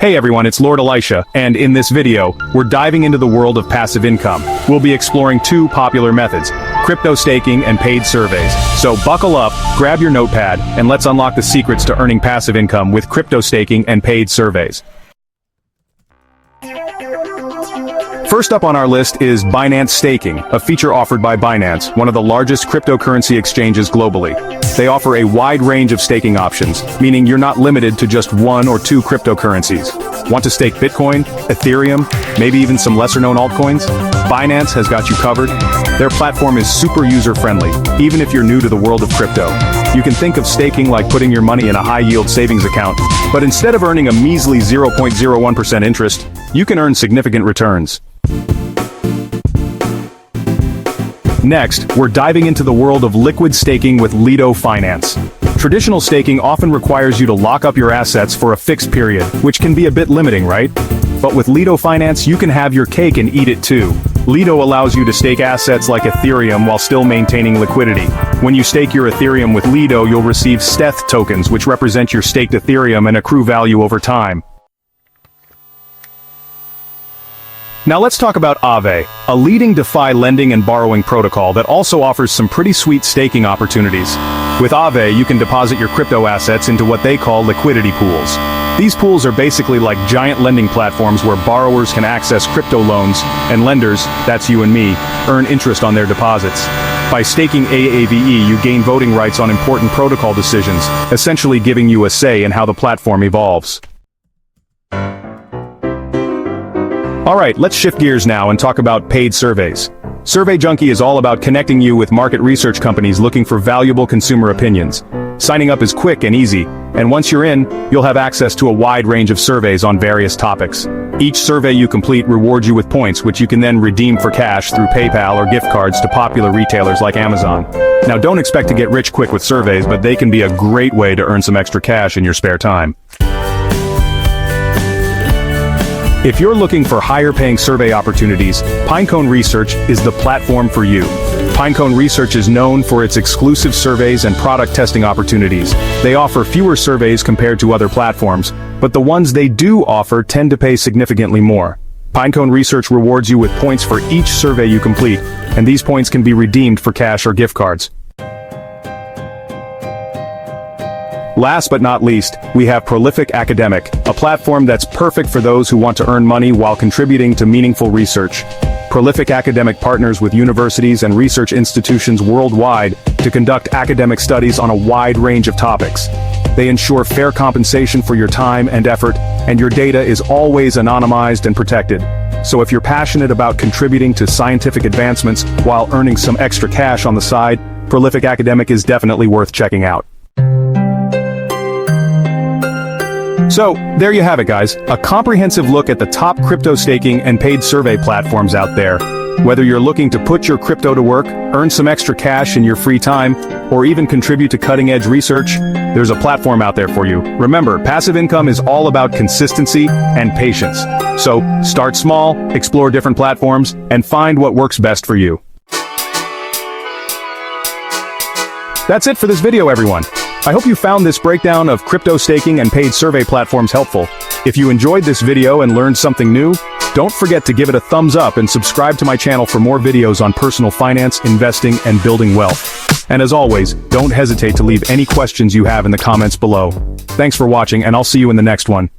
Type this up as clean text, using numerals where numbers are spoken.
Hey everyone, it's Lord Elisha, and in this video, we're diving into the world of passive income. We'll be exploring two popular methods, crypto staking and paid surveys. So buckle up, grab your notepad, and let's unlock the secrets to earning passive income with crypto staking and paid surveys. First up on our list is Binance Staking, a feature offered by Binance, one of the largest cryptocurrency exchanges globally. They offer a wide range of staking options, meaning you're not limited to just one or two cryptocurrencies. Want to stake Bitcoin, Ethereum, maybe even some lesser-known altcoins? Binance has got you covered. Their platform is super user-friendly, even if you're new to the world of crypto. You can think of staking like putting your money in a high-yield savings account, but instead of earning a measly 0.01% interest, you can earn significant returns. Next, we're diving into the world of liquid staking with Lido Finance. Traditional staking often requires you to lock up your assets for a fixed period, which can be a bit limiting, right? But with Lido Finance, you can have your cake and eat it too. Lido allows you to stake assets like Ethereum while still maintaining liquidity. When you stake your Ethereum with Lido, you'll receive Steth tokens, which represent your staked Ethereum and accrue value over time. Now let's talk about Aave, a leading DeFi lending and borrowing protocol that also offers some pretty sweet staking opportunities. With Aave, you can deposit your crypto assets into what they call liquidity pools. These pools are basically like giant lending platforms where borrowers can access crypto loans, and lenders, that's you and me, earn interest on their deposits. By staking Aave, you gain voting rights on important protocol decisions, essentially giving you a say in how the platform evolves. Alright, let's shift gears now and talk about paid surveys. Survey Junkie is all about connecting you with market research companies looking for valuable consumer opinions. Signing up is quick and easy, and once you're in, you'll have access to a wide range of surveys on various topics. Each survey you complete rewards you with points, which you can then redeem for cash through PayPal or gift cards to popular retailers like Amazon. Now don't expect to get rich quick with surveys, but they can be a great way to earn some extra cash in your spare time. If you're looking for higher-paying survey opportunities, Pinecone Research is the platform for you. Pinecone Research is known for its exclusive surveys and product testing opportunities. They offer fewer surveys compared to other platforms, but the ones they do offer tend to pay significantly more. Pinecone Research rewards you with points for each survey you complete, and these points can be redeemed for cash or gift cards. Last but not least, we have Prolific Academic, a platform that's perfect for those who want to earn money while contributing to meaningful research. Prolific Academic partners with universities and research institutions worldwide to conduct academic studies on a wide range of topics. They ensure fair compensation for your time and effort, and your data is always anonymized and protected. So if you're passionate about contributing to scientific advancements while earning some extra cash on the side, Prolific Academic is definitely worth checking out. So, there you have it guys, a comprehensive look at the top crypto staking and paid survey platforms out there. Whether you're looking to put your crypto to work, earn some extra cash in your free time, or even contribute to cutting-edge research, there's a platform out there for you. Remember, passive income is all about consistency and patience. So, start small, explore different platforms, and find what works best for you. That's it for this video everyone. I hope you found this breakdown of crypto staking and paid survey platforms helpful. If you enjoyed this video and learned something new, don't forget to give it a thumbs up and subscribe to my channel for more videos on personal finance, investing, and building wealth. And as always, don't hesitate to leave any questions you have in the comments below. Thanks for watching, and I'll see you in the next one.